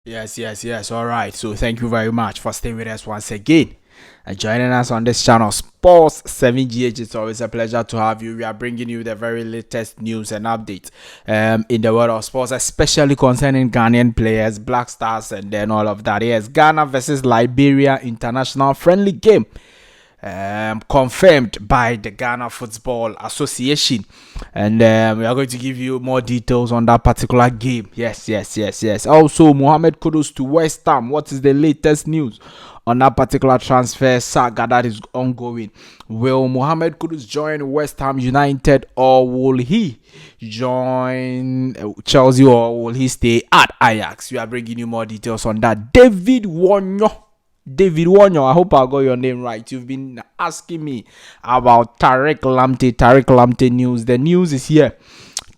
Yes. All right. So thank you very much for staying with us once again and joining us on this channel, Sports 7GH. It's always a pleasure to have you. We are bringing you the very latest news and updates in the world of sports, especially concerning Ghanaian players, Black Stars, and then all of that. Yes, Ghana versus Liberia international friendly game. Confirmed by the Ghana Football Association, and we are going to give you more details on that particular game. Yes. Also, Mohammed Kudus to West Ham. What is the latest news on that particular transfer saga that is ongoing? Will Mohammed Kudus join West Ham United, or will he join Chelsea, or will he stay at Ajax? We are bringing you more details on that. David Wanyo, I hope I got your name right. You've been asking me about Tariq Lamptey news. The news is here.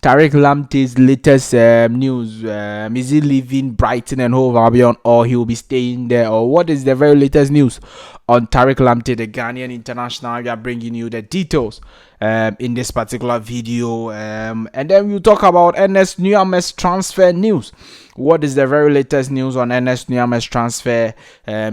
Tariq Lamptey's latest news. Is he leaving Brighton and Hove Albion, or he will be staying there? Or what is the very latest news on Tariq Lamptey, the Ghanaian international? We are bringing you the details in this particular video. And then we'll talk about Ernest Nuamah's transfer news. What is the very latest news on Ernest Nuamah's transfer?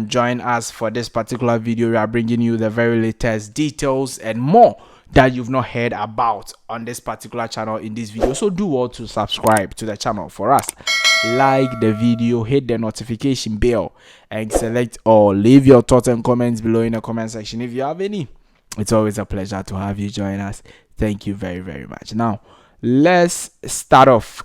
Join us for this particular video. We are bringing you the very latest details and more that you've not heard about on this particular channel in this video. So do all to subscribe to the channel for us. Like the video, hit the notification bell, and select all. Leave your thoughts and comments below in the comment section if you have any. It's always a pleasure to have you join us. Thank you very much. Now, let's start off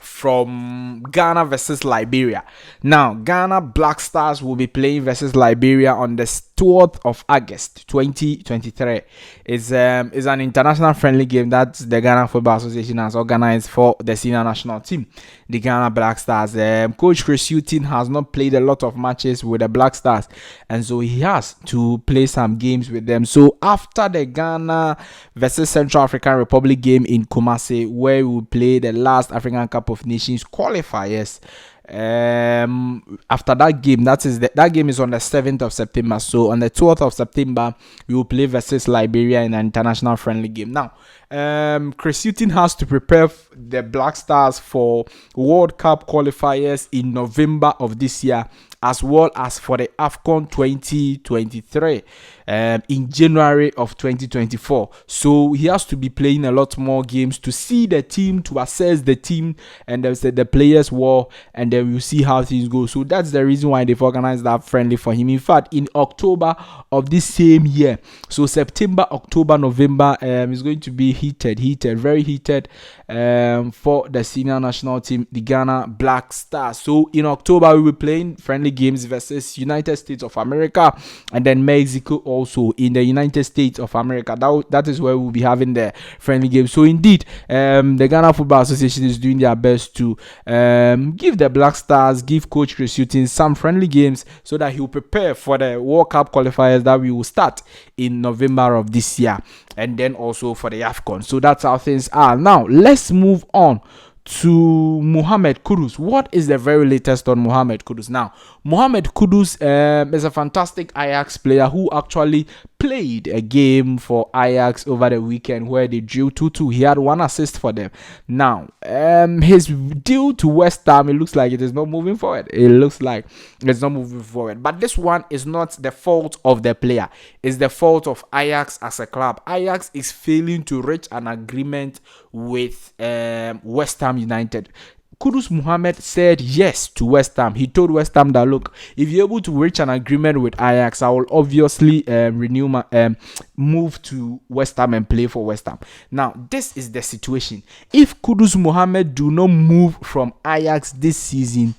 from Ghana versus Liberia. Now, Ghana Black Stars will be playing versus Liberia on the 12th of August 2023. It's an international friendly game that the Ghana Football Association has organized for the senior national team, the Ghana Black Stars. Coach Chris Hughton has not played a lot of matches with the Black Stars, and so he has to play some games with them. So after the Ghana versus Central African Republic game in Kumasi, where we will play the last African Cup of Nations qualifiers, after that game, that game is on the 7th of September. So on the 12th of September, we will play versus Liberia in an international friendly game. Now, Chris Hughton has to prepare the Black Stars for World Cup qualifiers in November of this year, as well as for the AFCON 2023 in January of 2024. So he has to be playing a lot more games to see the team, to assess the team, and the players well, and then we'll see how things go. So that's the reason why they've organized that friendly for him. In fact, in October of this same year, so September, October, November, is going to be very heated for the senior national team, the Ghana Black Stars. So in October, we will be playing friendly games versus United States of America, and then Mexico also in the United States of America. That is where we'll be having the friendly games. So indeed, the Ghana Football Association is doing their best to give the Black Stars, give Coach Chris Hughton some friendly games so that he will prepare for the World Cup qualifiers that we will start in November of this year, and then also for the AFCON. So that's how things are. Now, let's move on to Mohammed Kudus. What is the very latest on Mohammed Kudus? Now, Mohammed Kudus is a fantastic Ajax player who actually played a game for Ajax over the weekend where they drew 2-2. He had one assist for them. Now, his deal to West Ham, it looks like it is not moving forward. But this one is not the fault of the player. It's the fault of Ajax as a club. Ajax is failing to reach an agreement with West Ham United. Kudus Mohammed said yes to West Ham. He told West Ham that, look, if you're able to reach an agreement with Ajax, I will obviously move to West Ham and play for West Ham. Now, this is the situation. If Kudus Mohammed do not move from Ajax this season,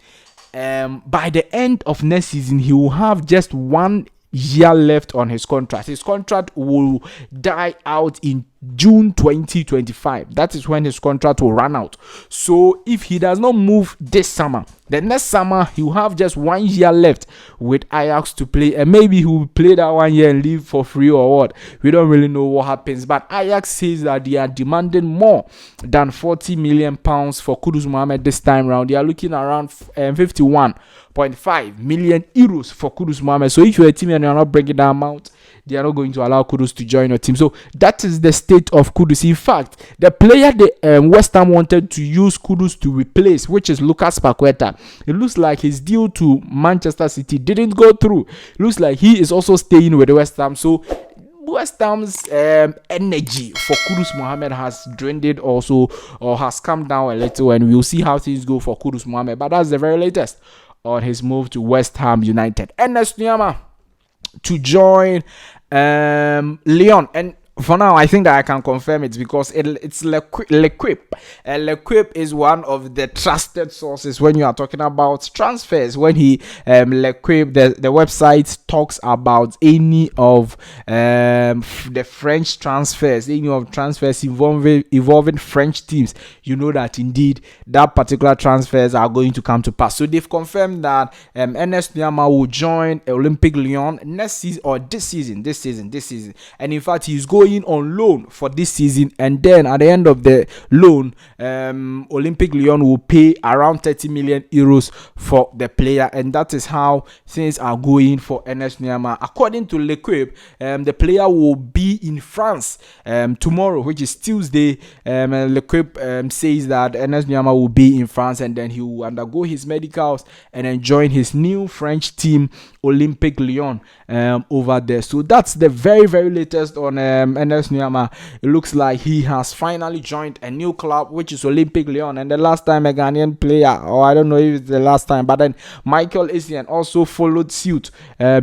by the end of next season, he will have just 1 year left on his contract. His contract will die out in June 2025. That is when his contract will run out. So if he does not move this summer, the next summer he will have just 1 year left with Ajax to play, and maybe he will play that 1 year and leave for free or what. We don't really know what happens, but Ajax says that they are demanding more than 40 million pounds for Kudus Mohammed this time round. They are looking around 51.5 million euros for Kudus Mohammed. So if you're a team and you're not bringing that amount, they are not going to allow Kudus to join your team. So that is the state of Kudus. In fact, the player the West Ham wanted to use Kudus to replace, which is Lucas Paqueta, it looks like his deal to Manchester City didn't go through. It looks like he is also staying with West Ham. So West Ham's energy for Kudus Mohammed has dwindled also, or has come down a little, and we'll see how things go for Kudus Mohammed. But that's the very latest on his move to West Ham United. Ernest Nuamah to join Lyon, and for now, I think that I can confirm it because it's L'Equipe. L'Equipe is one of the trusted sources when you are talking about transfers. When L'Equipe, the website talks about any of the French transfers, any of transfers involving French teams, you know that indeed that particular transfers are going to come to pass. So they've confirmed that Ernest Nuamah will join Olympique Lyon next season, or this season, and in fact he's going on loan for this season, and then at the end of the loan, Olympique Lyon will pay around 30 million euros for the player, and that is how things are going for Ernest Nuamah. According to L'Equipe, the player will be in France tomorrow, which is Tuesday. L'Equipe says that Ernest Nuamah will be in France, and then he will undergo his medicals and then join his new French team, Olympique Lyon, over there. So that's the very, very latest on Ernest Nuamah. It looks like he has finally joined a new club, which is Olympique Lyon. And the last time a Ghanaian player, or I don't know if it's the last time, but then Michael Essien also followed suit,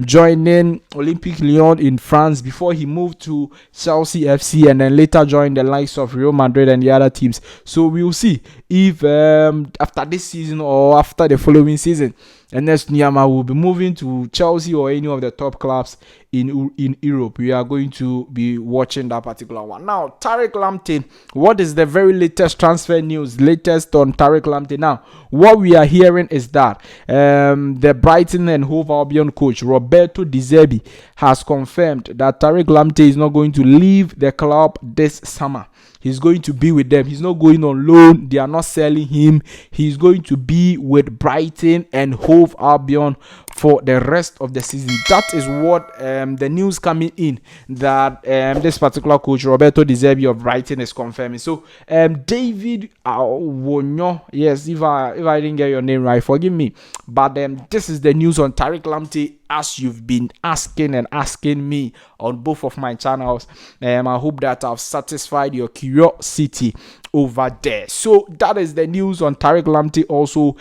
joining Olympique Lyon in France before he moved to Chelsea FC, and then later joined the likes of Real Madrid and the other teams. So we'll see if after this season or after the following season, Ernest Nuamah will be moving to Chelsea or any of the top clubs in Europe. We are going to be watching that particular one. Now, Tariq Lamptey, what is the very latest transfer news? Latest on Tariq Lamptey. Now, what we are hearing is that the Brighton and Hove Albion coach, Roberto De Zerbi, has confirmed that Tariq Lamptey is not going to leave the club this summer. He's going to be with them. He's not going on loan. They are not selling him. He's going to be with Brighton and Hove Albion for the rest of the season. That is what the news coming in, that this particular coach, Roberto De Zerbi of Brighton, is confirming. So David Awonyo, yes, if I didn't get your name right, forgive me, but this is the news on Tariq Lamptey, as you've been asking me on both of my channels. I hope that I've satisfied your curiosity over there. So that is the news on Tariq Lamptey. Also,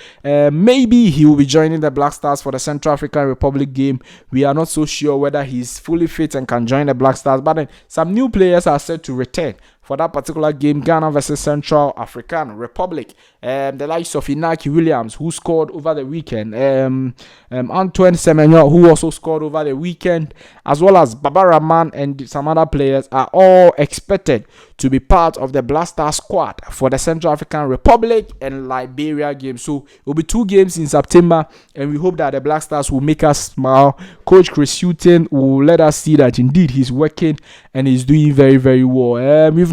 maybe he will be joining the Black Stars for the Central African Republic game. We are not so sure whether he's fully fit and can join the Black Stars, but then some new players are set to return for that particular game, Ghana versus Central African Republic. The likes of Inaki Williams, who scored over the weekend, Antoine Semenyo, who also scored over the weekend, as well as Baba Rahman and some other players, are all expected to be part of the Black Star squad for the Central African Republic and Liberia game. So it will be 2 games in September, and we hope that the Black Stars will make us smile. Coach Chris Hughton will let us see that indeed he's working and he's doing very, very well.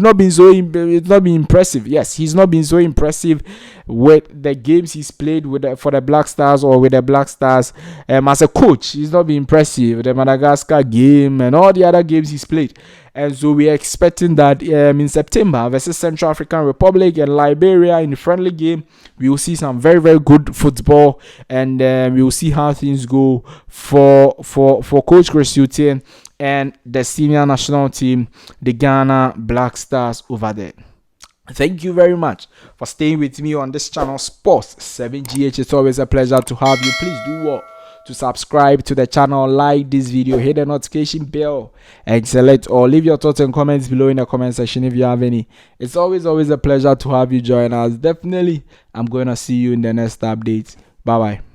It's not been impressive. Yes, he's not been so impressive with the games he's played for the Black Stars or with the Black Stars as a coach. He's not been impressive. The Madagascar game and all the other games he's played. And so we are expecting that in September versus Central African Republic and Liberia in the friendly game, we will see some very, very good football, and we will see how things go for Coach Chris Hughton and the senior national team, the Ghana Black Stars over there. Thank you very much for staying with me on this channel, Sports 7GH. It's always a pleasure to have you. Please do what? To subscribe to the channel, like this video, hit the notification bell, and select or leave your thoughts and comments below in the comment section if you have any. It's always a pleasure to have you join us. Definitely, I'm going to see you in the next update. Bye bye.